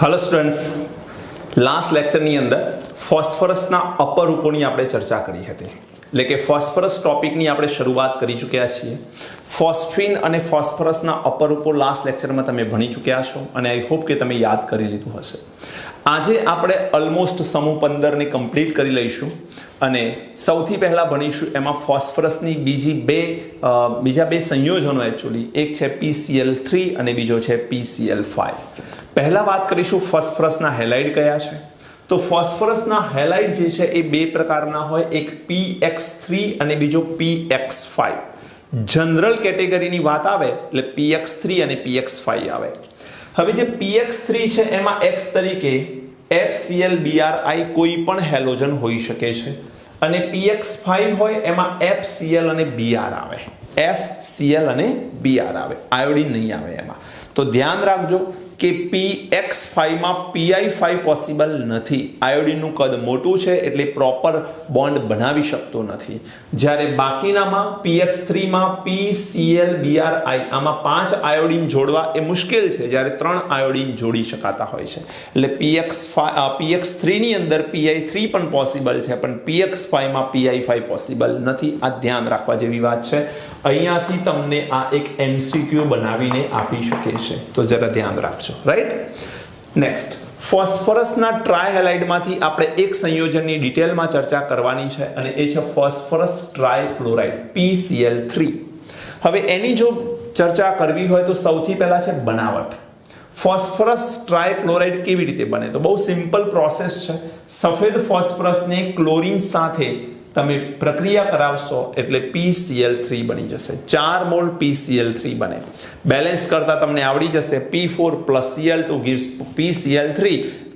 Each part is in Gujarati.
हेलो स्टूडेंट्स, लास्ट लेक्चરની અંદર ફોસ્ફરસના અપરૂપોની આપણે ચર્ચા કરી હતી. એટલે કે ફોસ્ફરસ ટોપિકની આપણે શરૂઆત કરી ચૂક્યા છીએ. ફોસ્ફીન અને ફોસ્ફરસના અપરૂપો લાસ્ટ લેક્ચરમાં તમે ભણી ચૂક્યા છો અને આઈ હોપ કે તમે યાદ કરી લીધું હશે. આજે આપણે ઓલમોસ્ટ સમૂહ 15 ને કમ્પ્લીટ કરી લઈશું અને સૌથી પહેલા ભણીશું એમાં ફોસ્ફરસની બીજા બે સંયોજનો એક્ચ્યુઅલી, એક છે PCl3 અને બીજો છે PCl5. પહેલા વાત કરીશું ફોસ્ફરસના હેલાઇડ કયા છે. તો ફોસ્ફરસના હેલાઇડ જે છે એ બે પ્રકારના હોય, એક PX3 અને બીજો PX5. જનરલ કેટેગરીની વાત આવે એટલે PX3 અને PX5 આવે. હવે જે PX3 છે એમાં X તરીકે FClBrI કોઈ પણ હેલોજન હોઈ શકે છે અને PX5 હોય એમાં FCl અને Br આવે. FCl અને Br આવે, આયોડિન નહીં આવે એમાં. તો ધ્યાન રાખજો કે PX5 માં PI5 પોસિબલ નથી. આયોડિનનું કદ મોટું છે એટલે પ્રોપર બોન્ડ બનાવી શકતો નથી. જ્યારે બાકીનામાં PX3 માં PClBrI આમાં 5 આયોડિન જોડવા એ મુશ્કેલ છે, જ્યારે 3 આયોડિન જોડી શકાતા હોય છે. એટલે PX3 ની અંદર PI3 પણ પોસિબલ છે પણ PX5 માં PI5 પોસિબલ નથી. આ ધ્યાન રાખવા જેવી વાત છે. અહીંયાથી તમને આ એક MCQ બનાવીને આપી શકે છે, તો જરા ધ્યાન રાખજો. રાઈટ, નેક્સ્ટ ફોસ્ફરસના ટ્રાયહેલાઇડમાંથી આપણે એક સંયોજનની ડિટેલમાં ચર્ચા કરવાની છે અને એ છે ફોસ્ફરસ ટ્રાયક્લોરાઇડ PCl3. હવે એની જો ચર્ચા કરવી હોય તો સૌથી પહેલા છે બનાવટ. ફોસ્ફરસ ટ્રાયક્લોરાઇડ કેવી રીતે બને? તો બહુ સિમ્પલ પ્રોસેસ છે. સફેદ ફોસ્ફરસને ક્લોરીન સાથે તમે પ્રક્રિયા કરાવશો એટલે PCl3 બની જશે. 4 મોલ PCl3 બને. બેલેન્સ કરતા તમને આવડી જશે. P4 + Cl2 gives PCl3.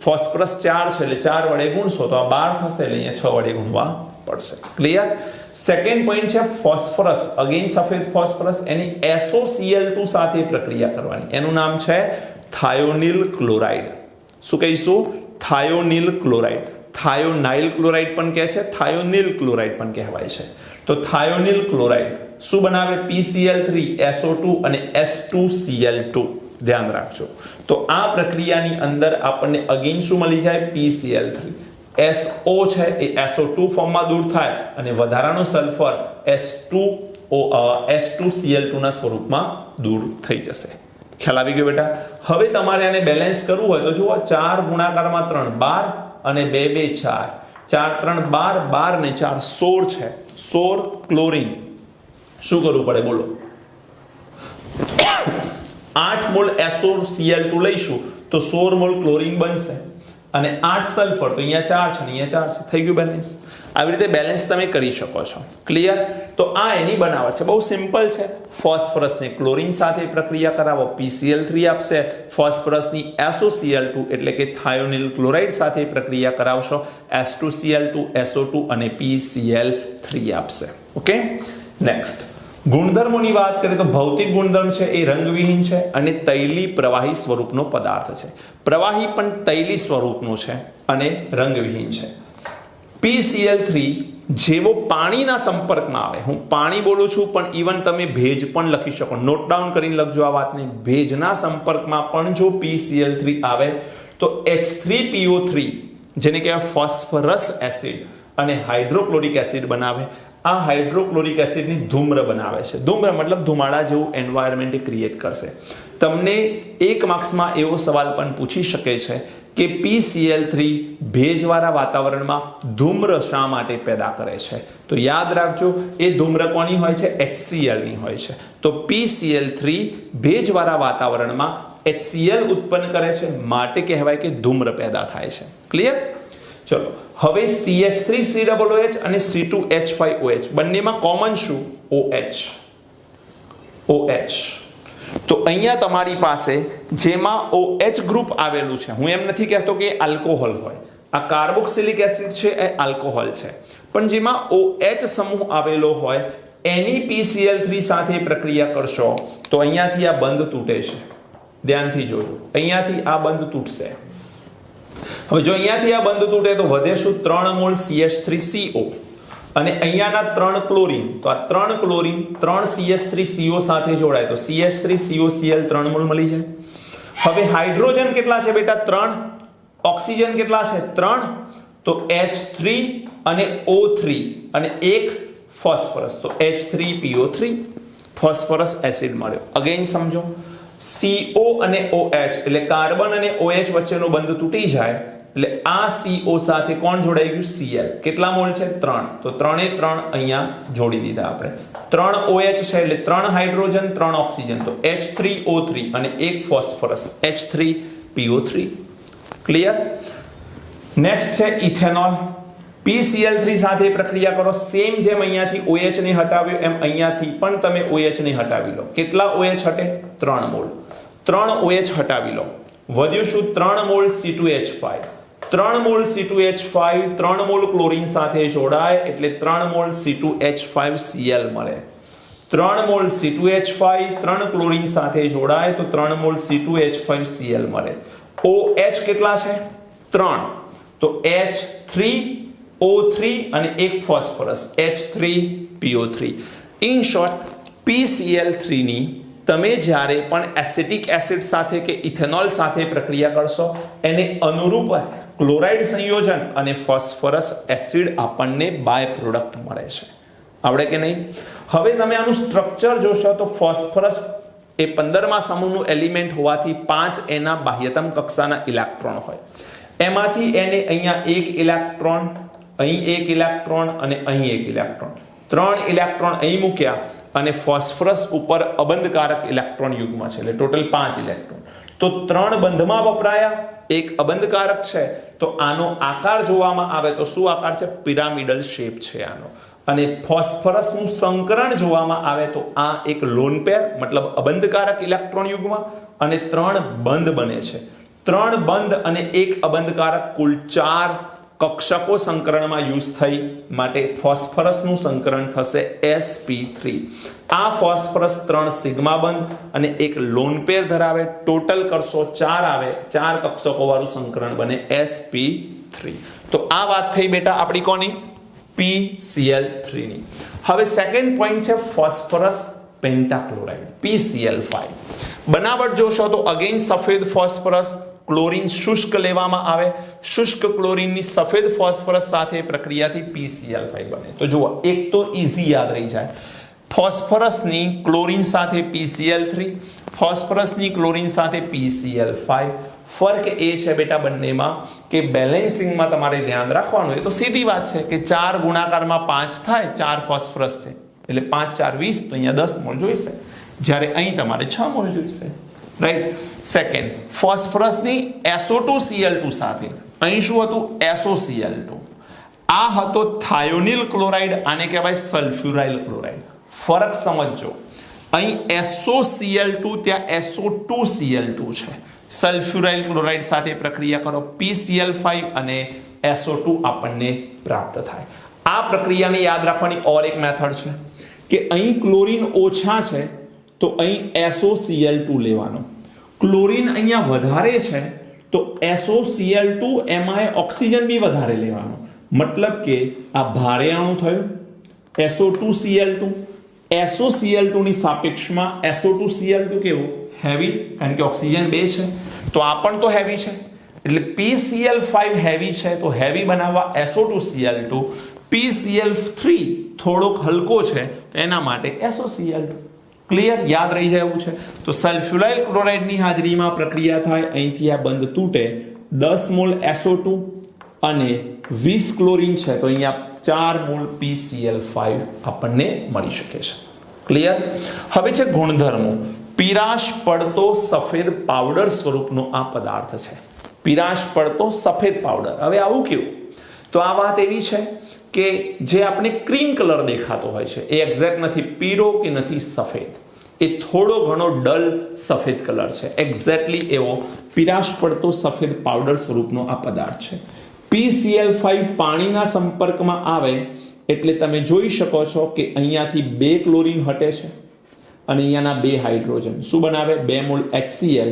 Phosphorus 4 છે એટલે 4 વડે ગુણશો તો આ 12 થશે એટલે અહીંયા 6 વડે ગુણવા પડશે. ક્લિયર? સેકન્ડ પોઈન્ટ છે ફોસ્ફરસ, અગેન સફેદ ફોસ્ફરસ, એની SOCl2 સાથે પ્રક્રિયા કરવાની. એનું નામ છે થાયોનિલ ક્લોરાઇડ. શું કહીશું? થાયોનિલ ક્લોરાઇડ. થાયોનાઇલ ક્લોરાઇડ પણ કહે છે, થાયોનિલ ક્લોરાઇડ પણ કહેવાય છે. તો થાયોનિલ ક્લોરાઇડ શું બનાવે? PCl3, SO2 અને S2Cl2. ધ્યાન રાખજો. તો આ પ્રક્રિયાની અંદર આપણને અગેન શું મળી જાય? PCl3. SO છે એ SO2 ફોર્મમાં દૂર થાય અને વધારાનો સલ્ફર S2Cl2 ના સ્વરૂપમાં દૂર થઈ જશે. ખ્યાલ આવી ગયો બેટા? હવે તમારે આને બેલેન્સ કરવું હોય તો જુઓ, 4 ગુણાકારમાં 3 12 અને 2 2 4, 4 3 12, 12 ને 4 16 છે. 16 ક્લોરીન. શું કરવું પડે બોલો? 8 મોલ SOCl2 લઈશું તો 16 મોલ ક્લોરીન બનશે અને 8 સલ્ફર, તો અહીંયા 4 છે ને અહીંયા 4 છે. થઈ ગયું બેલેન્સ. આવી રીતે બેલેન્સ તમે કરી શકો છો. ક્લિયર? તો આ એની બનાવટ છે. બહુ સિમ્પલ છે. ફોસ્ફરસને ક્લોરીન સાથે પ્રક્રિયા કરાવો, PCl3 આપશે. ફોસ્ફરસની SOCl2 એટલે કે થાયોનિલ ક્લોરાઇડ સાથે પ્રક્રિયા કરાવશો, S2Cl2, SO2 અને PCl3 આપશે. ઓકે, નેક્સ્ટ ગુણધર્મોની વાત કરીએ તો ભૌતિક ગુણધર્મ છે એ રંગવિહીન છે અને તૈલી પ્રવાહી સ્વરૂપનો પદાર્થ છે. પ્રવાહી પણ તૈલી સ્વરૂપનો છે અને રંગવિહીન છે. PCl3 જેવો પાણીના સંપર્કમાં આવે, હું પાણી બોલું છું પણ ઇવન તમે ભેજ પણ લખી શકો, નોટ ડાઉન કરીને લખજો આ વાતને. ભેજના સંપર્કમાં પણ જો PCl3 આવે તો H3PO3 જેને કહેવાય ફોસ્ફરસ એસિડ અને હાઇડ્રોક્લોરિક એસિડ બનાવે. આ હાઇડ્રોક્લોરિક એસિડની ધૂમ્ર બનાવે છે. ધૂમ્ર મતલબ ધુમાડા જેવું એન્વાયરમેન્ટ ક્રિએટ કરશે. તમને એક માર્ક્સમાં એવો સવાલ પણ પૂછી શકે છે કે PCl3 ભેજવાળા વાતાવરણમાં ધૂમ્ર શા માટે પેદા કરે છે? તો યાદ રાખજો, એ ધૂમ્ર કોની હોય છે? HCl ની હોય છે. તો PCl3 ભેજવાળા વાતાવરણમાં HCl ઉત્પન્ન કરે છે, માટે કહેવાય કે ધૂમ્ર પેદા થાય છે. ક્લિયર? ચલો, હવે CH3COOH અને C2H5OH બંનેમાં કોમન શું? OH. તો અહીંયા તમારી પાસે જેમાં OH ગ્રુપ આવેલું છે, હું એમ નથી કહેતો કે આલ્કોહોલ હોય, આ કાર્બોક્સિલિક એસિડ છે એ આલ્કોહોલ છે, પણ જેમાં OH સમૂહ આવેલો હોય એની PCl3 સાથે પ્રક્રિયા કરશો તો અહીંયાથી આ બંધ તૂટે છે. ધ્યાનથી જોજો, અહીંયાથી આ બંધ તૂટશે. હવે જો અહીંયાથી આ બંધ તૂટે તો વધે શું? 3 મોલ CH3CO અને અહીંયાના 3 ક્લોરીન, તો આ 3 ક્લોરીન 3 CH3CO સાથે જોડાય તો CH3COCl 3 મોલ મળી જાય. હવે હાઇડ્રોજન કેટલા છે બેટા 3, ઓક્સિજન કેટલા છે 3, તો H3 અને O3 અને એક ફોસ્ફરસ, તો H3PO3 ફોસ્ફરસ એસિડ મળ્યો. અગેન સમજો, CO અને OH એટલે કાર્બન અને OH વચ્ચેનો બંધ તૂટી જાય એટલે આ CO સાથે કોણ જોડાઈ ગયું Cl. કેટલા મોલ છે 3, તો 3 એ 3 અહીંયા જોડી દીધા આપણે. 3 OH છે એટલે 3 હાઇડ્રોજન 3 ઓક્સિજન, તો H3O3 અને એક ફોસ્ફરસ H3PO3. ક્લિયર? નેક્સ્ટ છે ઇથેનોલ. PCl3 સાથે પ્રક્રિયા કરો. સેમ જેમ અહીંયાથી OH ને હટાવ્યો એમ અહીંયાથી પણ તમે OH ને હટાવી લો. કેટલા OH હટે? 3 મોલ. 3 OH હટાવી લો. વધ્યું શું? 3 mall C2H5. 3 mall C2H5 3 mall chlorine સાથે જોડાય એટલે 3 મોલ C2H5Cl મળે. 3 મોલ C2H5 3 ક્લોરીન સાથે જોડાય તો 3 મોલ C2H5Cl મળે. OH કેટલા છે? 3, તો H3O3 અને એક phosphorus H3PO3. In short, PCl3 ની તમે જ્યારે પણ એસિટિક એસિડ સાથે કે ઇથેનોલ સાથે પ્રક્રિયા કરશો એને અનુરૂપ ક્લોરાઇડ સંયોજન અને ફોસ્ફરસ એસિડ આપણને બાય પ્રોડક્ટ મળે છે. આવડે કે નહીં? હવે તમે આનું સ્ટ્રક્ચર જોશો તો ફોસ્ફરસ એ 15મા સમૂહનું એલિમેન્ટ હોવાથી 5 એના બાહ્યતમ કક્ષાના ઇલેક્ટ્રોન હોય. એમાંથી એને અહીંયા એક ઇલેક્ટ્રોન, અહીં એક ઇલેક્ટ્રોન અને અહીં એક ઇલેક્ટ્રોન, 3 ઇલેક્ટ્રોન અહીં મૂક્યા અને ફોસ્ફરસ ઉપર અબંધકારક ઇલેક્ટ્રોન યુગ્મ છે એટલે ટોટલ 5 ઇલેક્ટ્રોન. તો 3 બંધમાં વપરાયા, એક અબંધકારક છે, તો આનો આકાર જોવામાં આવે તો શું આકાર છે? પિરામિડલ શેપ છે આનો. અને ફોસ્ફરસનું સંકરણ જોવામાં આવે તો આ એક લોન પેર મતલબ અબંધકારક ઇલેક્ટ્રોન યુગ્મ અને 3 બંધ બને છે. 3 બંધ અને એક અબંધકારક કુલ 4 કક્ષકો સંકરણમાં યુઝ થઈ માટે ફોસ્ફરસનું સંકરણ થશે sp3. આ ફોસ્ફરસ 3 સિગ્મા બંધ અને એક લોન પેર ધરાવે. ટોટલ કરશો 4 આવે, 4 કક્ષકો વાળું સંકરણ બને sp3. તો આ વાત થઈ બેટા આપણી કોની? PCl3 ની. હવે સેકન્ડ પોઈન્ટ છે ફોસ્ફરસ પેન્ટાક્લોરાઇડ PCl5. બનાવટ જોશો તો અગેન સફેદ ફોસ્ફરસ, ક્લોરીન શુષ્ક લેવામાં આવે, શુષ્ક ક્લોરીનની સફેદ ફોસ્ફરસ સાથે પ્રક્રિયાથી PCl5 બને. તો જુઓ, એક તો ઈઝી યાદ રહી જાય, ફોસ્ફરસની ક્લોરીન સાથે PCl3, ફોસ્ફરસની ક્લોરીન સાથે PCl5. ફરક એ છે બેટા બંનેમાં કે બેલેન્સિંગમાં તમારે ધ્યાન રાખવાનું. એ તો સીધી વાત છે કે 4 ગુણાકારમાં 5 થાય, 4 ફોસ્ફરસ છે એટલે 5 4 20, તો અહીંયા 10 મોલ જોઈશે, જ્યારે અહીં તમારે 6 મોલ જોઈશે. રાઈટ? સેકન્ડ, ફોસ્ફરસની SO2Cl2 સાથે અહીં શું હતું? SOCl2. આ હતો થાયોનિલ ક્લોરાઇડ, આને કહેવાય સલ્ફ્યુરાઇલ ક્લોરાઇડ. ફરક સમજજો, અહીં SOCl2 ત્યાં SO2Cl2 છે. સલ્ફ્યુરાઇલ ક્લોરાઇડ સાથે પ્રક્રિયા કરો, PCl5 અને SO2 આપણને પ્રાપ્ત થાય. આ પ્રક્રિયાને યાદ રાખવાની ઓર એક મેથડ છે કે અહીં ક્લોરીન ઓછા છે તો અહીં SOCl2 લેવાનો, ક્લોરીન અહીંયા વધારે છે તો SOCl2 એમાં ઓક્સિજન બી વધારે લેવાનો. મતલબ કે આ ભારે અણુ થયું SO2Cl2, SOCl2 ની સાપેક્ષમાં SO2Cl2 કેવું? હેવી, કારણ કે ઓક્સિજન 2 છે, તો આ પણ તો હેવી છે એટલે PCl5 હેવી છે તો હેવી બનાવવા SO2Cl2, PCl3 થોડોક હલકો છે એના માટે SOCl2. ક્લિયર? યાદ રહી જાય એવું છે. તો સલ્ફ્યુરાઇલ ક્લોરાઇડની હાજરીમાં પ્રક્રિયા થાય, અહીંથી આ બંધ તૂટે, 10 મોલ SO2 અને 20 ક્લોરીન છે તો અહીંયા 4 મોલ PCl5 આપણને મળી શકે છે. ક્લિયર? હવે છે ગુણધર્મો. પીરાશ પડતો સફેદ પાવડર સ્વરૂપનો આ પદાર્થ છે. પીરાશ પડતો સફેદ પાવડર. હવે આવું કેવું? તો આ વાત એવી છે કે જે આપણે ક્રીમ કલર દેખાતો હોય છે એ એક્ઝેક્ટ નથી પીળો કે નથી સફેદ, એ થોડો ઘણો ડલ સફેદ કલર છે. એક્ઝેક્ટલી એવો પીરાશ પડતો સફેદ પાવડર સ્વરૂપનો આ પદાર્થ છે. PCl5 પાણીના સંપર્કમાં આવે એટલે તમે જોઈ શકો છો કે અહીંયાથી 2 ક્લોરીન હટે છે અને અહીંયાના 2 હાઇડ્રોજન શું બનાવે? 2 મોલ HCl.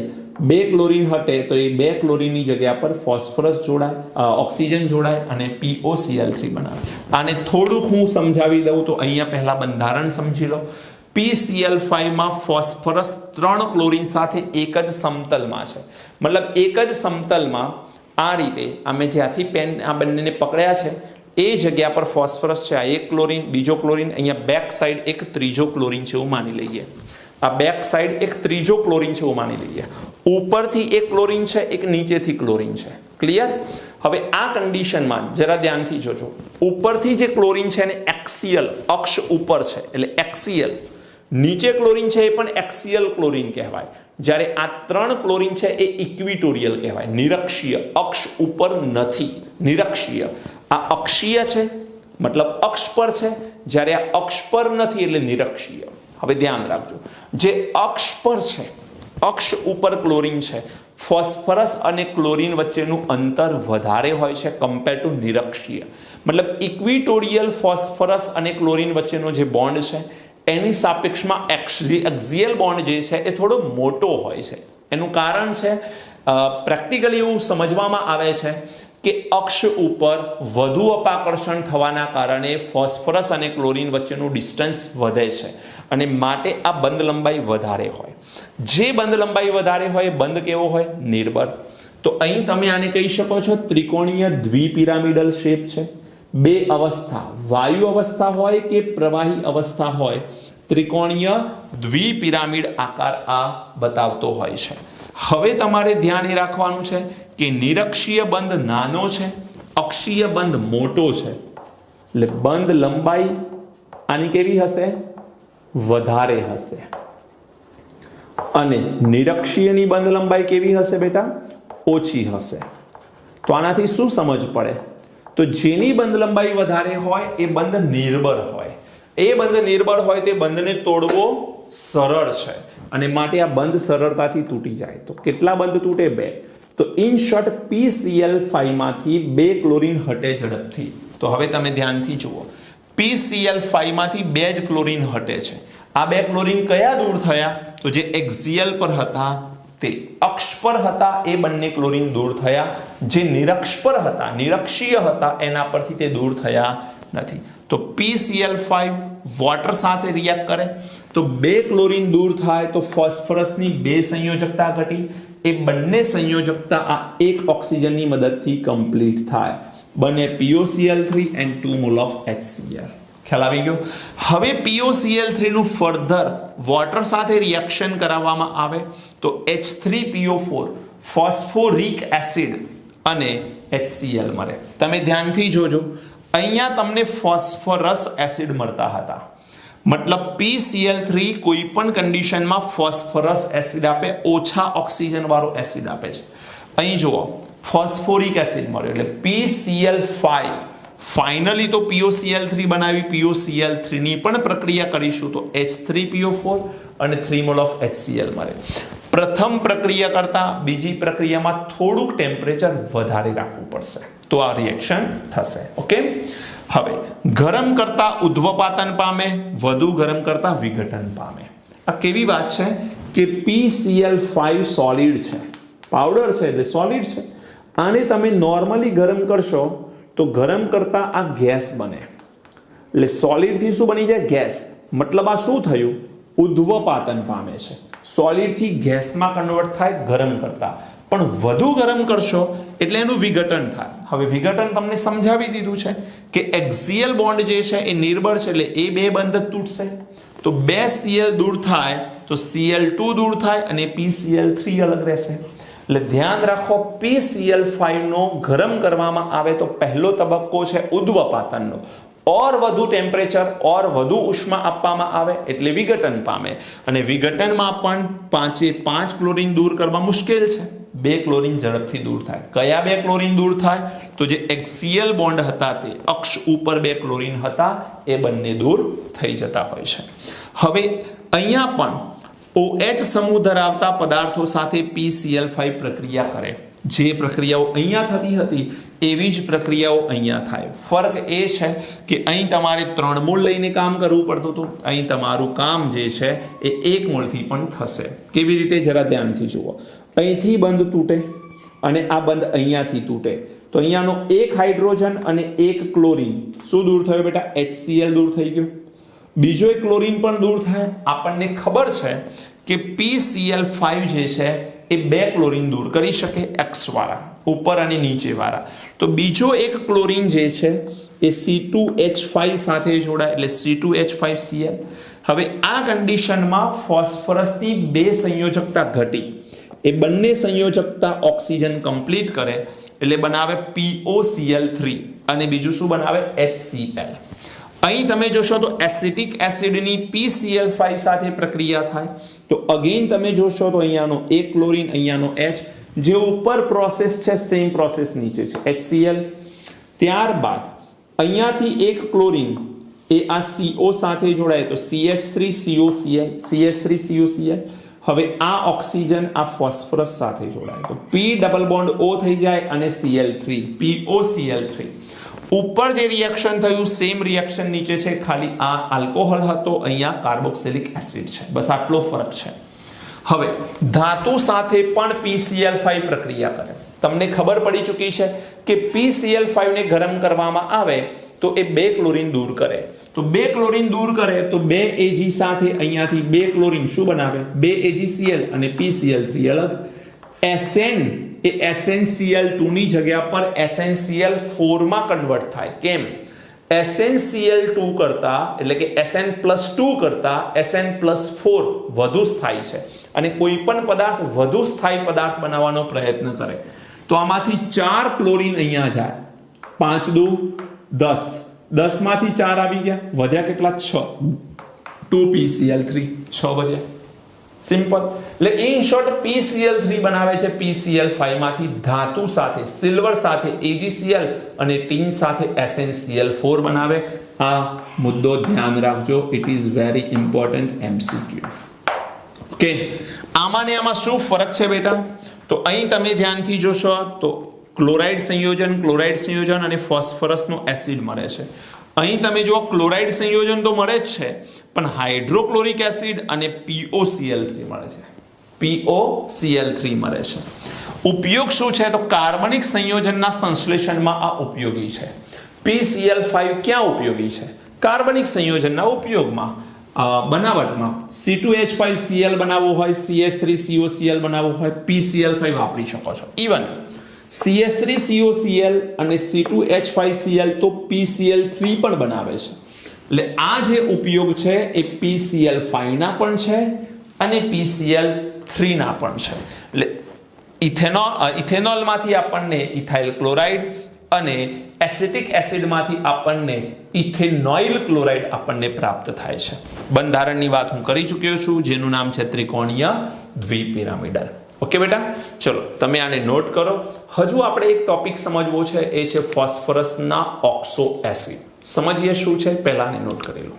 2 ક્લોરીન હટે તો એ 2 ક્લોરીનની જગ્યા પર ફોસ્ફરસ જોડાય, ઓક્સિજન જોડાય અને POCl3 બનાવે. આને થોડુંક હું સમજાવી દઉં તો અહીંયા પહેલા બંધારણ સમજી લો. PCl5 માં ફોસ્ફરસ 3 ક્લોરીન સાથે એક જ સમતલમાં છે, મતલબ એક જ સમતલમાં આ રીતે અમે જ્યાંથી પેન આ બંનેને પકડ્યા છે એ જગ્યા પર ફોસ્ફરસ છે, આ એક ક્લોરીન, બીજો ક્લોરીન, અહીંયા બેક સાઈડ એક ત્રીજો ક્લોરીન છે એવું માની લઈએ, આ બેક સાઈડ એક ત્રીજો ક્લોરીન છે એવું માની લઈએ, ઉપરથી એક ક્લોરીન છે, એક નીચેથી ક્લોરીન છે, ક્લિયર? હવે આ કન્ડિશનમાં જરા ધ્યાનથી જોજો, ઉપરથી જે ક્લોરીન છે એને એક્સિયલ અક્ષ ઉપર છે એટલે એક્સિયલ, નીચે ક્લોરીન છે એ પણ એક્સિયલ ક્લોરીન કહેવાય, જ્યારે આ 3 ક્લોરીન છે એ ઇક્વિટોરિયલ કહેવાય, નિરક્ષીય, અક્ષ ઉપર નથી, નિરક્ષીય. આ અક્ષીય છે મતલબ અક્ષ પર છે, જ્યારે આ અક્ષ પર નથી એટલે નિરક્ષીય. હવે ધ્યાન રાખજો, જે અક્ષ પર છે, અક્ષ ઉપર ક્લોરીન છે, ફોસ્ફરસ અને ક્લોરીન વચ્ચેનું અંતર વધારે હોય છે કમ્પેર ટુ નિરક્ષીય, મતલબ ઇક્વિટોરિયલ ફોસ્ફરસ અને ક્લોરીન વચ્ચેનો જે બોન્ડ છે એની સાપેક્ષમાં એક્સિયલ બોન્ડ જે છે એ થોડો મોટો હોય છે. એનું કારણ છે પ્રેક્ટિકલી એવું સમજવામાં આવે છે કે અક્ષ ઉપર વધુ અપાકર્ષણ થવાના કારણે ફોસ્ફરસ અને ક્લોરીન વચ્ચેનું ડિસ્ટન્સ વધે છે અને માટે આ બંધ લંબાઈ વધારે હોય. જે બંધ લંબાઈ વધારે હોય બંધ કેવો હોય? નિર્બળ. તો અહીં તમે આને કહી શકો છો ત્રિકોણીય દ્વિપિરામિડલ શેપ છે, બે અવસ્થા, વાયુ અવસ્થા હોય કે પ્રવાહી અવસ્થા હોય, ત્રિકોણીય દ્વિપિરામિડ આકાર આ બતાવતો હોય છે. હવે તમારે ધ્યાન એ રાખવાનું છે કે નિરક્ષીય બંધ નાનો છે, અક્ષીય બંધ મોટો છે, એટલે બંધ લંબાઈ આની કેવી હશે? વધારે હશે. અને નિરક્ષીયની બંધ લંબાઈ કેવી હશે બેટા? ઓછી હશે. તો આનાથી શું સમજ પડે? તો જેની બંધ લંબાઈ વધારે હોય એ બંધ નિર્બળ હોય, એ બંધ નિર્બળ હોય તે બંધને તોડવો સરળ છે અને માટે આ બંધ સરળતાથી તૂટી જાય. તો કેટલા બંધ તૂટે? 2. તો ઇન શોર્ટ PCl5 માંથી 2 ક્લોરીન હટે ઝડપથી. તો હવે તમે ધ્યાનથી જુઓ, PCl5 માંથી 2 જ ક્લોરીન હટે છે. આ 2 ક્લોરીન કયા દૂર થયા? તો જે એક્સિયલ પર હતા તે, અક્ષ પર હતા એ બંને ક્લોરીન દૂર થયા, જે નિરક્ષ પર હતા, નિરક્ષીય હતા એના પરથી તે દૂર થયા નથી. તો PCl5 વોટર સાથે રિએક્ટ કરે તો 2 ક્લોરીન દૂર થાય તો ફોસ્ફરસની 2 સંયોજકતા ઘટી, એ બંને સંયોજકતા આ એક ઓક્સિજનની મદદથી કમ્પ્લીટ થાય, બને POCl3 and 2 mol of HCl. ખ્યાલ આવી ગયો? હવે POCl3 નું ફર્ધર વોટર સાથે રિએક્શન કરાવવામાં આવે તો H3PO4 ફોસ્ફોરિક એસિડ અને HCl મળે. તમે ધ્યાનથી જોજો, અહીંયા તમને ફોસ્ફરસ એસિડ મળતા હતા, મતલબ PCl3 કોઈ પણ કન્ડિશનમાં ફોસ્ફરસ એસિડ આપે, ઓછા ઓક્સિજન વાળો એસિડ આપે છે. અહીં જુઓ ફોસ્ફોરિક એસિડ મળ્યો એટલે PCl5, ફાઇનલી તો POCl3 બનાવી, POCl3 ની પણ પ્રક્રિયા કરીશું તો H3PO4 અને 3 mol of HCl મળે. પ્રથમ પ્રક્રિયા કરતા બીજી પ્રક્રિયામાં થોડુંક ટેમ્પરેચર વધારે રાખવું પડશે તો આ રિએક્શન થશે. ઓકે, હવે ગરમ કરતા ઉદ્ધવપાતન પામે, વધુ ગરમ કરતા વિઘટન પામે. આ કેવી વાત છે કે PCl5 સોલિડ છે, પાવડર છે એટલે સોલિડ છે. આને તમે નોર્મલી ગરમ કરશો તો ગરમ કરતા આ ગેસ બને, એટલે સોલિડ થી શું બની જાય? ગેસ. મતલબ આ શું થયું? ઉદ્ધવપાતન પામે છે, સોલિડ થી ગેસમાં કન્વર્ટ થાય ગરમ કરતા. પણ વધુ ગરમ કરશો એટલે એનું વિઘટન થાય. હવે વિઘટન તમને સમજાવી દીધું છે કે એક્સિયલ બોન્ડ જે છે એ નિર્બળ છે એટલે એ 2 બંધ તૂટશે, તો 2 Cl દૂર થાય તો Cl2 દૂર થાય અને PCl3 અલગ રહેશે. એટલે ધ્યાન રાખો, PCl5 નો ગરમ કરવામાં આવે તો પહેલો તબક્કો છે ઉદ્ધવપાતનનો, ઓર વધુ ટેમ્પરેચર ઓર વધુ ઉષ્મા આપવામાં આવે એટલે વિઘટન પામે. અને વિઘટનમાં પણ 5 ક્લોરીન દૂર કરવા મુશ્કેલ છે, 2 ક્લોરીન ઝડપથી દૂર થાય. કયા 2 ક્લોરીન દૂર થાય? તો જે એક્સિયલ બોન્ડ હતા તે અક્ષ ઉપર 2 ક્લોરીન હતા એ બંને દૂર થઈ જતા હોય છે. હવે અહીંયા પણ OH સમૂહ ધરાવતા પદાર્થો સાથે PCl5 પ્રક્રિયા કરે. જે પ્રક્રિયાઓ અહીંયા થતી હતી એવી જ પ્રક્રિયાઓ અહીંયા થાય. ફરક એ છે કે અહીં તમારે 3 મોલ લઈને કામ કરવું પડતું હતું, અહીં તમારું કામ જે છે એ 1 મોલથી પણ થશે. કેવી રીતે? જરા ધ્યાનથી જુઓ. અહીંથી બંધ તૂટે અને આ બંધ અહીંયાથી તૂટે તો અહીંયાનો 1 હાઇડ્રોજન અને 1 ક્લોરીન શું દૂર થયો બેટા? HCl દૂર થઈ ગયો. બીજો એક ક્લોરીન પણ દૂર થાય. આપણને ખબર છે કે PCl5 જે છે એ 2 ક્લોરીન દૂર કરી શકે X વાળા, ઉપર અને નીચે વાળા. તો બીજો એક ક્લોરીન જે છે એ C2H5 સાથે જોડાય એટલે C2H5Cl. હવે આ કન્ડિશનમાં ફોસ્ફરસની 2 સંયોજકતા ઘટી, એ બંને સંયોજકતા ઓક્સિજન કમ્પ્લીટ કરે એટલે બનાવે POCl3 અને બીજું શું બનાવે HCl. અહીં તમે જોશો તો એસિટિક એસિડની PCl5 સાથે પ્રક્રિયા થાય તો અગેન તમે જોશો તો અહીંયાનો એક ક્લોરીન, અહીંયાનો H, જે ઉપર પ્રોસેસ છે સેમ પ્રોસેસ નીચે છે HCl. ત્યારબાદ અહીંયાથી એક ક્લોરીન એ આ CO સાથે જોડાય તો CH3COCl, CH3COCl. હવે આ ઓક્સિજન આ ફોસ્ફરસ સાથે જોડાય તો P ડબલ બોન્ડ O થઈ જાય અને Cl3 POCl3. ઉપર જે રિએક્શન થયું સેમ રિએક્શન નીચે છે, ખાલી આ આલ્કોહોલ હતો, અહીંયા કાર્બોક્સિલિક એસિડ છે, બસ આટલો ફરક છે. હવે ધાતુ સાથે પણ PCl5 પ્રક્રિયા કરે. તમને ખબર પડી ચૂકી છે કે PCl5 ને ગરમ કરવામાં આવે તો એ 2 ક્લોરીન દૂર કરે. તો 2 ક્લોરીન દૂર કરે તો 2 Ag સાથે અહીંયાથી 2 ક્લોરીન શું બનાવે 2 AgCl અને PCl3 અલગ. SN એ SnCl2 ની જગ્યા પર SnCl4 માં કન્વર્ટ થાય. કેમ? SnCl2 કરતા એટલે કે Sn+2 કરતા Sn+4 વધુ સ્થાયી છે અને કોઈ પણ પદાર્થ વધુ સ્થાયી પદાર્થ બનાવવાનો પ્રયત્ન કરે તો આમાંથી 4 ક્લોરીન અહીંયા જાય. 5 દુ 10, 10 માંથી 4 આવી ગયા, વધ્યા કેટલા 6, 2 PCl3, 6 વધ્યા. સિમ્પલ. એટલે ઇન શોર્ટ PCl3 બનાવે છે PCl5 માંથી ધાતુ સાથે, સિલ્વર સાથે AgCl અને ટીન સાથે SnCl4 બનાવે. આ મુદ્દો ધ્યાન રાખજો, it is very important MCQ. Okay, આમાં ને આમાં શું ફરક છે બેટા? તો અહીં તમે ધ્યાનથી જોશો તો ક્લોરાઇડ સંયોજન અને ફોસ્ફરસનો એસિડ મળે છે. અહીં તમે જો ક્લોરાઇડ સંયોજન તો મળે જ છે પણ હાઇડ્રોક્લોરિક એસિડ અને POCl3 મળે છે. POCl3 મળે છે. ઉપયોગ શું છે તો કાર્બનિક સંયોજનના સંશ્લેષણમાં આ ઉપયોગી છે. PCl5 ક્યાં ઉપયોગી છે? કાર્બનિક સંયોજનના ઉપયોગમાં, બનાવટમાં. C2H5Cl બનાવવો હોય, CH3COCl બનાવવો હોય, PCl5 વાપરી શકો છો. ઇવન CH3COCl અને C2H5Cl તો PCl3 પણ બનાવે છે. એટલે આ જે ઉપયોગ છે એ PCl5 ના પણ છે અને PCl3 ના પણ છે. એટલે ઇથેનોલમાંથી આપણને ઇથાઇલ ક્લોરાઇડ અને એસિટિક એસિડમાંથી આપણને ઇથેનોઇલ ક્લોરાઇડ આપણને પ્રાપ્ત થાય છે. બંધારણની વાત હું કરી ચૂક્યો છું જેનું નામ છે ત્રિકોણીય દ્વિપિરામિડલ. ઓકે બેટા, ચલો તમે આને નોટ કરો. હજુ આપણે એક ટોપિક સમજવો છે, એ છે ફોસ્ફરસના ઓક્સો એસિડ. સમજીએ શું છે, પહેલા આને નોટ કરી લો.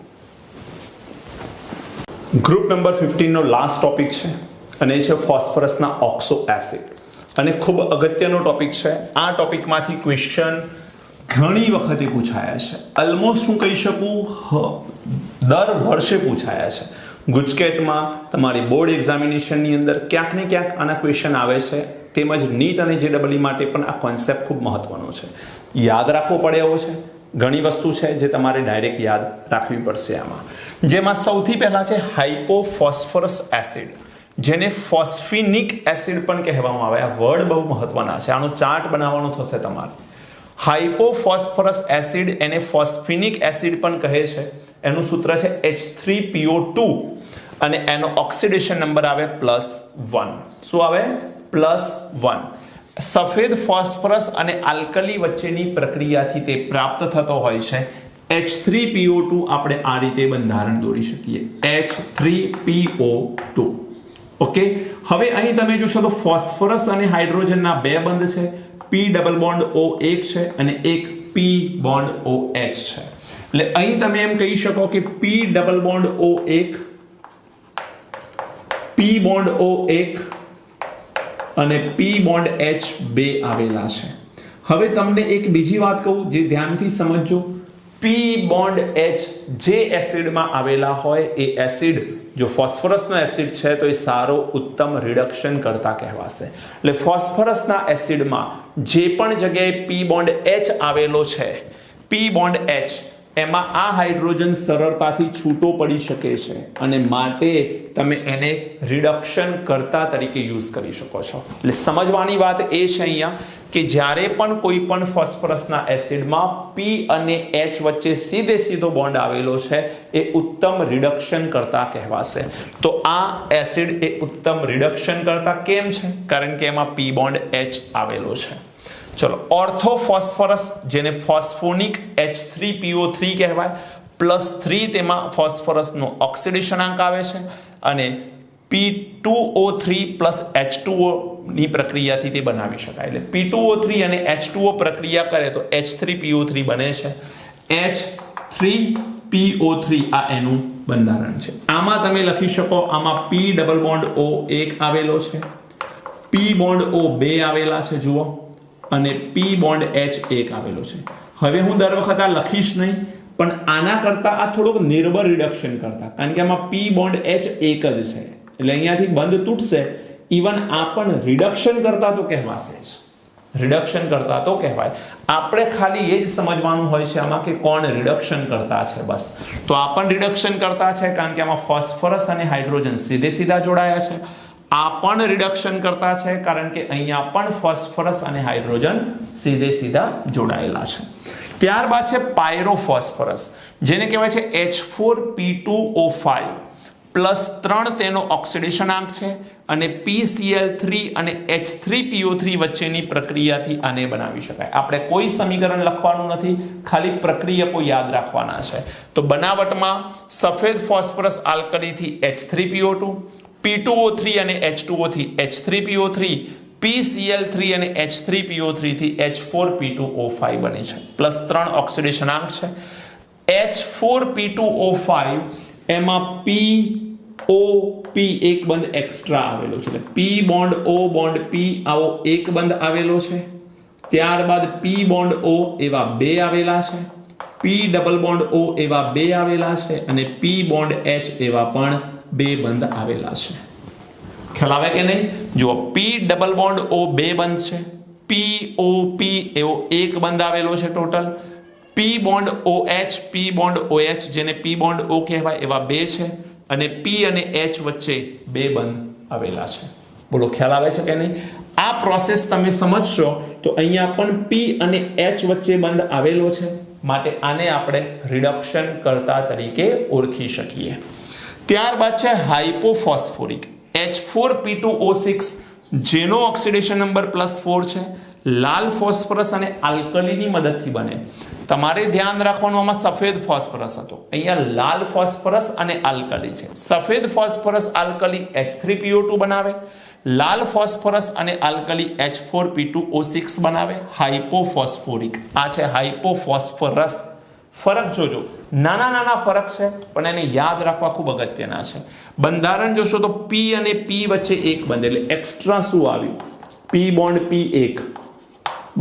ગ્રુપ નંબર 15 નો લાસ્ટ ટોપિક છે અને એ છે ફોસ્ફરસના ઓક્સો એસિડ. અને ખૂબ અગત્યનો ટોપિક છે. આ ટોપિકમાંથી ક્વેશ્ચન ઘણી વખતે પૂછાયા છે. ઓલમોસ્ટ હું કહી શકું દર વર્ષે પૂછાયા છે. ગુજકેટમાં તમારી બોર્ડ એક્ઝામિનેશનની અંદર ક્યાંક ને ક્યાંક આના ક્વેશ્ચન આવે છે. તેમજ નીટ અને JEE માટે પણ આ કોન્સેપ્ટ ખૂબ મહત્વનો છે. યાદ રાખવો પડે એવો છે. ઘણી વસ્તુ છે જે તમારે ડાયરેક્ટ યાદ રાખવી પડશે આમાં. જેમાં સૌથી પહેલા છે હાઇપોફોસ્ફરસ એસિડ, જેને ફોસ્ફિનિક એસિડ પણ કહેવામાં આવે. આ વર્ડ બહુ મહત્વના છે. આનો ચાર્ટ બનાવવાનો થશે તમારે. હાઇપોફોસ્ફરસ એસિડ એને ફોસ્ફિનિક એસિડ પણ કહે છે. એનું સૂત્ર છે H3PO2 અને એનો ઓક્સિડેશન નંબર આવે +1. શું આવે? +1. સફેદ ફોસ્ફરસ અને આલ્કલી વચ્ચેની પ્રક્રિયાથી તે પ્રાપ્ત થતો હોય છે H3PO2. આપણે આ રીતે બંધારણ દોરી શકીએ, H3PO2. ઓકે, હવે અહીં તમે જોશો તો ફોસ્ફરસ અને હાઇડ્રોજનના 2 બંધ છે. P ડબલ બોન્ડ O એક છે અને એક P બોન્ડ OH છે. એટલે અહીં તમે એમ કહી શકો કે P ડબલ બોન્ડ O એક, P બોન્ડ O એક અને P બોન્ડ H 2 આવેલા છે. હવે તમને એક બીજી વાત કહું જે ધ્યાનથી સમજજો. P બોન્ડ H જે એસિડમાં આવેલા હોય એ એસિડ જો ફોસ્ફરસનો એસિડ છે તો એ સારો ઉત્તમ રિડક્શન કરતા કહેવાશે. એટલે ફોસ્ફરસના એસિડમાં જે પણ જગ્યાએ P બોન્ડ H આવેલો છે, P બોન્ડ H એમાં આ હાઇડ્રોજન સરળતાથી છૂટો પડી શકે છે અને માટે તમે એને રિડક્શન કર્તા તરીકે યુઝ કરી શકો છો. એટલે સમજવાની વાત એ છે અહીંયા કે જ્યારે પણ કોઈ પણ ફોસ્ફરસના એસિડમાં P અને H વચ્ચે સીધો બોન્ડ આવેલો છે એ ઉત્તમ રિડક્શન કરતા કહેવાશે. તો આ એસિડ એ ઉત્તમ રિડક્શન કરતા કેમ છે? કારણ કે એમાં P બોન્ડ H આવેલો છે. ચલો, ઓર્થોફોસ્ફરસ જેને ફોસ્ફોનિક H3PO3 કહેવાય, +3 તેમાં ફોસ્ફરસનો ઓક્સિડેશનાંક આવે છે અને P2O3 + H2O ની પ્રક્રિયાથી તે બનાવી શકાય. એટલે P2O3 અને H2O પ્રક્રિયા કરે તો H3PO3 બને છે. H3PO3 આ એનું બંધારણ છે. આમાં તમે લખી શકો, આમાં P ડબલ બોન્ડ O 1 આવેલો છે, P બોન્ડ O 2 આવેલા છે જુઓ, અને P બોન્ડ H 1 આવેલો છે. હવે હું દર વખત આ લખીશ નહીં, પણ આના કરતા આ થોડુંક નિર્બળ રિડક્શન કરતા, કારણ કે આમાં P બોન્ડ H 1 જ છે એટલે અહીંયાથી બંધ તૂટશે. ઇવન આ પણ રિડક્શન કરતા તો કહેવાશે જ, રિડક્શન કરતા તો કહેવાય. આપણે ખાલી એ જ સમજવાનું હોય છે આમાં કે કોણ રિડક્શન કરતા છે, બસ. તો આ પણ રિડક્શન કરતા છે કારણ કે આમાં ફોસ્ફરસ અને હાઇડ્રોજન સીધા જોડાયા છે. આ પણ રિડક્શન કરતા છે કારણ કે અહીંયા પણ ફોસ્ફરસ અને હાઇડ્રોજન સીધા જોડાયેલા છે. ત્યારબાદ છે પાયરોફોસ્ફરસ, જેને કહેવાય છે H4P2O5 +3 તેનો ઓક્સિડેશનાંક છે અને PCl3 અને H3PO3 વચ્ચેની પ્રક્રિયાથી આને બનાવી શકાય. આપણે કોઈ સમીકરણ લખવાનું નથી, ખાલી પ્રક્રિયકો યાદ રાખવાના છે. તો બનાવટમાં સફેદ ફોસ્ફરસ આલ્કલીથી H3PO2, P2O3 અને H2O થી H3PO3, PCl3 અને H3PO3 થી H4P2O5 બને છે. +3 ઓક્સિડેશનાંક છે. H4P2O5 એમાં POP એક બંધ એક્સ્ટ્રા આવેલો છે, એટલે P bond O bond P આવો એક બંધ આવેલો છે. ત્યારબાદ P બોન્ડ O એવા 2 આવેલા છે, P ડબલ બોન્ડ O એવા 2 આવેલા છે અને P બોન્ડ H એવા પણ 2 બંધ આવેલા છે. ખ્યાલ આવે કે નહીં? જુઓ, P ડબલ બોન્ડ O 2 બંધ છે, POP એવો 1 બંધ આવેલો છે total, P bond OH, P bond OH જેને P બોન્ડ O કહેવાય એવા 2 છે અને P અને H વચ્ચે 2 બંધ આવેલા છે. બોલો, ખ્યાલ આવે છે કે નહીં? આ પ્રોસેસ તમે સમજશો તો અહીંયા પણ P અને H વચ્ચે બંધ આવેલો છે, માટે આને આપણે રિડક્શન કરતા તરીકે ઓળખી શકીએ. ત્યારબાદ છે હાઇપોફોસ્ફોરિક H4P2O6 જેનો ઓક્સિડેશન નંબર +4 છે. લાલ ફોસ્ફરસ અને આલ્કલીની મદદથી બને. તમારે ધ્યાન રાખવાનું, આમાં સફેદ ફોસ્ફરસ હતો, અહીંયા લાલ ફોસ્ફરસ અને આલ્કલી છે. સફેદ ફોસ્ફરસ આલ્કલી H3PO2 બનાવે, લાલ ફોસ્ફરસ અને આલ્કલી H4P2O6 બનાવે. હાઇપોફોસ્ફોરિક આ છે હાઇપોફોસ્ફરસ. ફરક જોજો, નાના ફરક છે પણ એને યાદ રાખવા ખૂબ અગત્યના છે. બંધારણ જોશો તો P અને P વચ્ચે 1 બંધ, એટલે એક્સ્ટ્રા શું આવ્યું? P bond P1.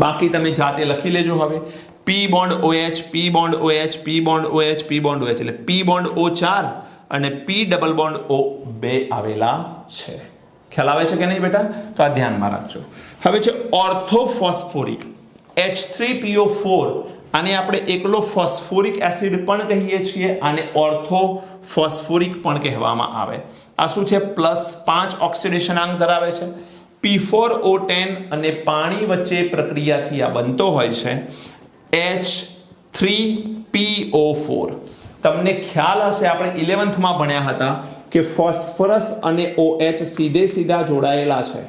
બાકી તમે જાતે લખી લેજો. હવે P bond OH, P bond OH, P bond OH, P bond OH, એટલે P બોન્ડ O4 અને P ડબલ બોન્ડ O 2 આવેલા છે. ખ્યાલ આવે છે કે નહીં બેટા? તો આ ધ્યાનમાં રાખજો. હવે છે ઓર્થોફોસ્ફોરિક H3PO4. આને આપણે એકલો ફોસ્ફોરિક એસિડ પણ કહીએ છીએ, આને ઓર્થોફોસ્ફોરિક પણ કહેવામાં આવે. આ શું છે? +5 ઓક્સિડેશનાંક ધરાવે છે. P4O10 અને પાણી વચ્ચે પ્રક્રિયાથી આ બનતો હોય છે H3PO4. તમને ખ્યાલ હશે, આપણે 11th માં ભણ્યા હતા કે ફોસ્ફરસ અને OH સીધા જોડાયેલા છે.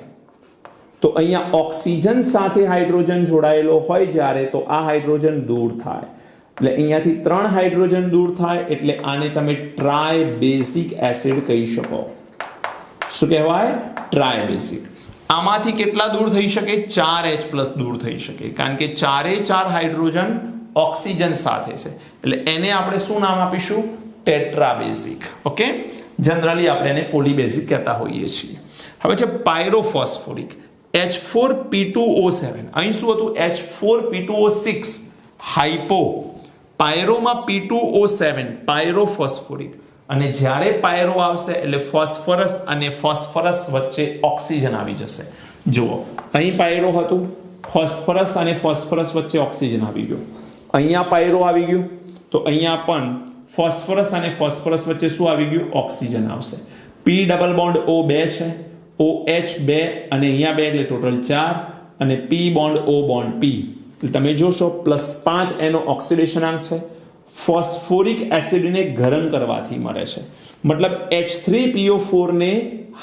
તો અહીંયા ઓક્સિજન સાથે હાઇડ્રોજન જોડાયેલો હોય જ્યારે, તો આ હાઇડ્રોજન દૂર થાય, એટલે અહીંયાથી 3 હાઇડ્રોજન દૂર થાય, એટલે આને તમે ટ્રાયબેઝિક એસિડ કહી શકો. શું કહેવાય? ટ્રાયબેઝિક. આમાંથી કેટલા દૂર થઈ શકે? 4H+ દૂર થઈ શકે, કારણ કે 4 હાઇડ્રોજન ઓક્સિજન સાથે છે, એટલે એને આપણે શું નામ આપીશું? ટેટ્રાબેઝિક. ઓકે, જનરલી આપણે એને પોલીબેઝિક કહેતા હોઈએ છીએ. હવે છે પાયરોફોસ્ફોરિક H4P2O7. અહીં શું હતું? H4P2O6 hypo. પાયરોમાં P2O7 પાયરોફોસ્ફોરિક. અને જ્યારે પાયરો આવશે એટલે ફોસ્ફરસ અને ફોસ્ફરસ વચ્ચે ઓક્સિજન આવી જશે. જુઓ, અહીં પાયરો હતું, ફોસ્ફરસ અને ફોસ્ફરસ વચ્ચે ઓક્સિજન આવી ગયો. અહીંયા પાયરો આવી ગયો, તો અહીંયા પણ ફોસ્ફરસ અને ફોસ્ફરસ વચ્ચે શું આવી ગયું? ઓક્સિજન આવશે. P ડબલ બોન્ડ O 2 છે, OH 2 અને અહીંયા 2 એટલે ટોટલ 4 અને P bond O bond P એટલે તમે જોશો +5 એનો ઓક્સિડેશનાંક છે. ફોસ્ફોરિક એસિડને ગરમ કરવાથી મળે છે. મતલબ H3PO4 ને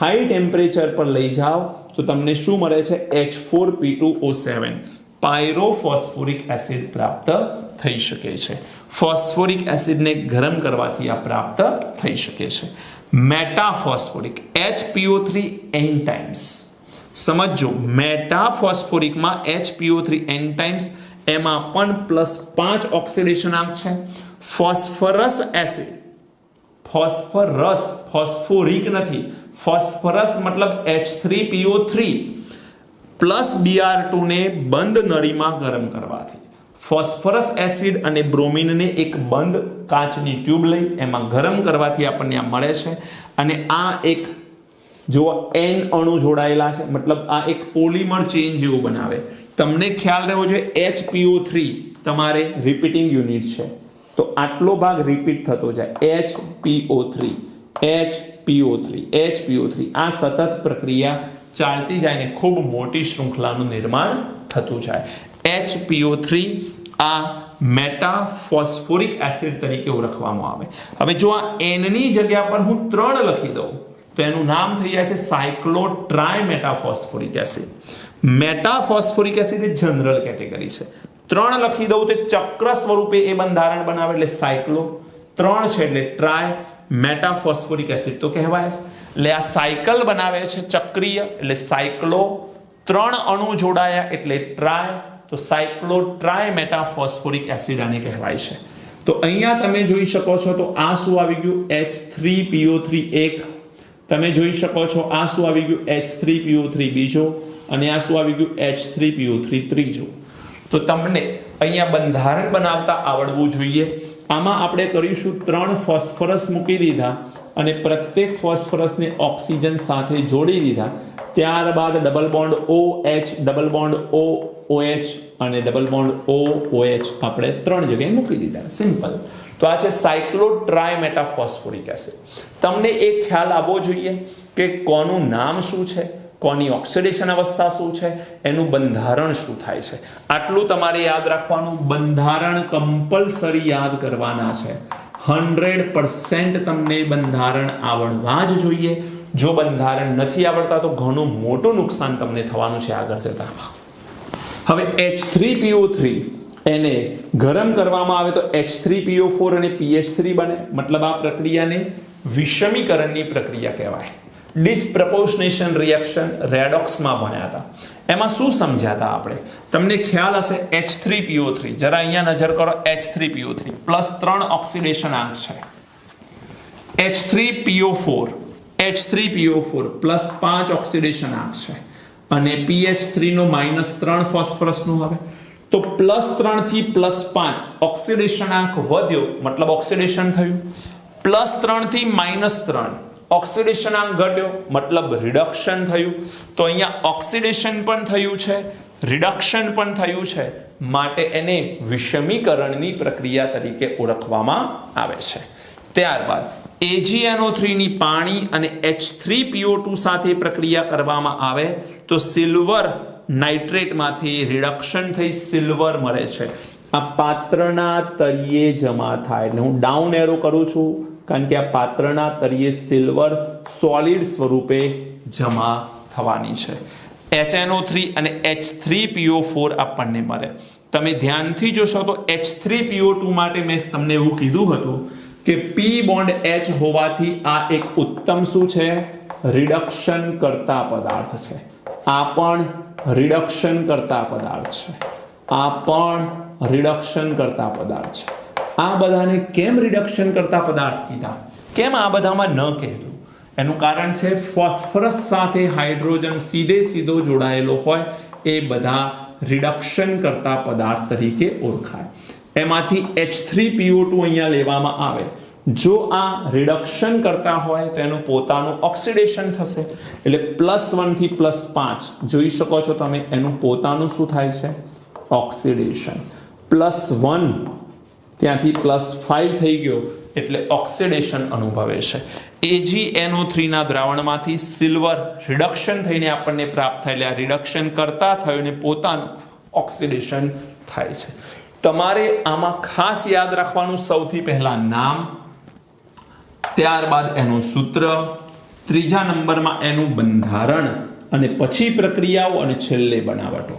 હાઈ ટેમ્પરેચર પર લઈ જાઓ તો તમને શું મળે છે? H4P2O7 પાયરોફોસ્ફોરિક એસિડ પ્રાપ્ત થઈ શકે છે. ફોસ્ફોરિક એસિડને ગરમ કરવાથી આ પ્રાપ્ત થઈ શકે છે. મેટાફોસ્ફોરિક HPO3 n ટાઈમ્સ. સમજો, મેટાફોસ્ફોરિકમાં HPO3 n ટાઈમ્સ, એમાં પણ +5 ઓક્સિડેશનાંક છે. ફોસ્ફરસ એસિડ, ફોસ્ફોરિક નથી, ફોસ્ફરસ મતલબ H3PO3 પ્લસ Br2 ને બંધ નળીમાં ગરમ કરવાથી ફોસ્ફરસ એસિડ અને બ્રોમિનને એક બંધ કાચની ટ્યુબ લઈ એમાં ગરમ કરવાથી આપણને આ મળે છે. અને આ એક જો N અણુ જોડાયેલા છે, મતલબ આ એક પોલિમર ચેઇન જેવું બનાવે. તમને ખ્યાલ રહેવો જોઈએ HPO3 તમારે રિપીટિંગ યુનિટ છે, તો આટલો ભાગ રિપીટ થતો જાય. HPO3 આ સતત પ્રક્રિયા ચાલતી જાય ને ખૂબ મોટી શૃંખલાનું નિર્માણ થતું જાય. HPO3 આ મેટાફોસ્ફોરિક એસિડ તરીકે ઓળખવામાં આવે. હવે જો આ N ની જગ્યા પર હું 3 લખી દઉં તો એનું નામ થઈ જાય છે સાયક્લોટ્રાયમેટાફોસ્ફોરિક એસિડ. મેટાફોસ્ફોરિક એસિડ એ જનરલ કેટેગરી છે. 3 લખી દઉં તો ચક્ર સ્વરૂપે એ બંધારણ બનાવે એટલે સાયક્લો. 3 છે એટલે ટ્રાય મેટાફોસ્ફોરિક એસિડ તો કહેવાય છે. એટલે આ સાયકલ બનાવે છે ચક્રીય એટલે સાયક્લો. 3 અણુ જોડાયા એટલે ટ્રાય, તો સાયક્લો ટ્રાય મેટાફોસ્ફોરિક એસિડ આને કહેવાય છે. તો અહીંયા તમે જોઈ શકો છો તો આ શું આવી ગયું? H3PO3 એક. તમે જોઈ શકો છો આ શું આવી ગયું? H3PO3 બીજો. અને આ શું આવી ગયું? H3PO3 ત્રીજો. તો તમને અહીંયા બંધારણ બનાવતા આવડવું જોઈએ. આમાં આપણે કરીશું 3 ફોસ્ફરસ મૂકી દીધા અને પ્રત્યેક ફોસ્ફરસને ઓક્સિજન સાથે જોડી દીધા. ત્યારબાદ double bond OH, double bond OH અને ડબલ બોન્ડ OH આપણે 3 જગ્યાએ મૂકી દીધા. સિમ્પલ. તો આ છે સાયક્લોટ્રાયમેટાફોસ્ફોરિક એસિડ. તમને એક ખ્યાલ આવવો જોઈએ કે કોનું નામ શું છે, કોની ઓક્સિડેશન અવસ્થા શું છે, એનું બંધારણ શું થાય છે. આટલું તમારે યાદ રાખવાનું. બંધારણ કમ્પલસરી યાદ કરવાના છે. 100% તમને બંધારણ આવડવા જ જોઈએ. જો બંધારણ નથી આવડતા તો ઘણું મોટું નુકસાન તમને થવાનું છે આગળ જતા. હવે H3PO3 એને ગરમ કરવામાં આવે તો H3PO4 અને PH3 બને. મતલબ આ પ્રક્રિયાને વિષમીકરણની પ્રક્રિયા કહેવાય. ડિસ્પ્રપોર્શનેશન રિએક્શન રેડોક્સમાં ભણ્યા હતા. એમાં શું સમજ્યા હતા આપણે? તમને ખ્યાલ હશે H3PO3. જરા અહીંયા નજર કરો. H3PO3 +3 ઓક્સિડેશનાંક છે. H3PO4 +5 ઓક્સિડેશનાંક છે. અને PH3 નો -3 ફોસ્ફરસનું આવે તો +3 થી +5 ઓક્સિડેશનાંક વધ્યો, મતલબ ઓક્સિડેશન થયું. +3 થી -3 ઓક્સિડેશનાંક ઘટ્યો, મતલબ રિડક્શન થયું. તો અહીંયા ઓક્સિડેશન પણ થયું છે, રિડક્શન પણ થયું છે, માટે એને વિષમીકરણની પ્રક્રિયા તરીકે ઓળખવામાં આવે છે. ત્યારબાદ AgNO3 ની પાણી અને H3PO2 સાથે પ્રક્રિયા કરવામાં આવે તો સિલ્વર નાઇટ્રેટમાંથી રિડક્શન થઈ સિલ્વર મળે છે. આ પાત્રના તળિયે જમા થાય. એટલે હું ડાઉન એરો કરું છું કારણ કે આ પાત્રના તળિયે સિલ્વર સોલિડ સ્વરૂપે જમા થવાની છે. HNO3 અને H3PO4 આપણને મળે. તમે ધ્યાનથી જોશો તો H3PO2 માટે મેં તમને એવું કીધું હતું કે P બોન્ડ H હોવાથી આ એક ઉત્તમ શું છે? રિડક્શન કરતા પદાર્થ છે. આ પણ રિડક્શન કરતા પદાર્થ છે. આ પણ રિડક્શન કરતા પદાર્થ છે. આ બધાને કેમ રિડક્શન કરતા પદાર્થ કીધા? કેમ આ બધામાં ન કહેતું? એનું કારણ છે ફોસ્ફરસ સાથે હાઇડ્રોજન સીધો જોડાયેલો હોય એ બધા રિડક્શન કરતા પદાર્થ તરીકે ઓળખાય. એમાંથી H3PO2 અહીંયા લેવામાં આવે. જો આ રિડક્શન કરતા હોય તો એનું પોતાનું ઓક્સિડેશન થશે. એટલે +1 થી +5 જોઈ શકો છો તમે. એનું પોતાનું શું થાય છે? ઓક્સિડેશન. +1 ત્યાંથી +5 થઈ ગયો એટલે ઓક્સિડેશન અનુભવે છે. AgNO3 ના દ્રાવણમાંથી સિલ્વર રિડક્શન થઈને આપણને પ્રાપ્ત થાય, એટલે આ રિડક્શન કરતા થયું ને પોતાનું ઓક્સિડેશન થાય છે. તમારે આમાં ખાસ યાદ રાખવાનું સૌથી પહેલા નામ, ત્યારબાદ એનું સૂત્ર, ત્રીજા નંબરમાં એનું બંધારણ અને પછી પ્રક્રિયાઓ અને છેલ્લે બનાવટો.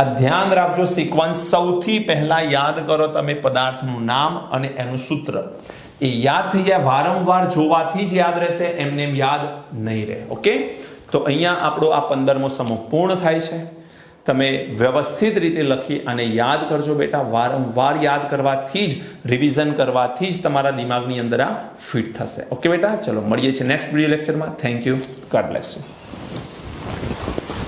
આ ધ્યાન રાખજો સિક્વન્સ. સૌથી પહેલા યાદ કરો તમે પદાર્થનું નામ અને એનું સૂત્ર. એ યાદ થઈ જાય, વારંવાર જોવાથી જ યાદ રહેશે, એમને એમ યાદ નહીં રહે. ઓકે, તો અહીંયા આપણો આ 15મો સમૂહ પૂર્ણ થાય છે. તમે વ્યવસ્થિત રીતે લખી અને યાદ કરજો બેટા. વારંવાર યાદ કરવાથી જ, રિવિઝન કરવાથી જ તમારા દિમાગની અંદર આ ફિટ થશે. ઓકે બેટા, ચલો મળીએ છીએ નેક્સ્ટ વિડીયો લેક્ચરમાં. Thank you. God bless you.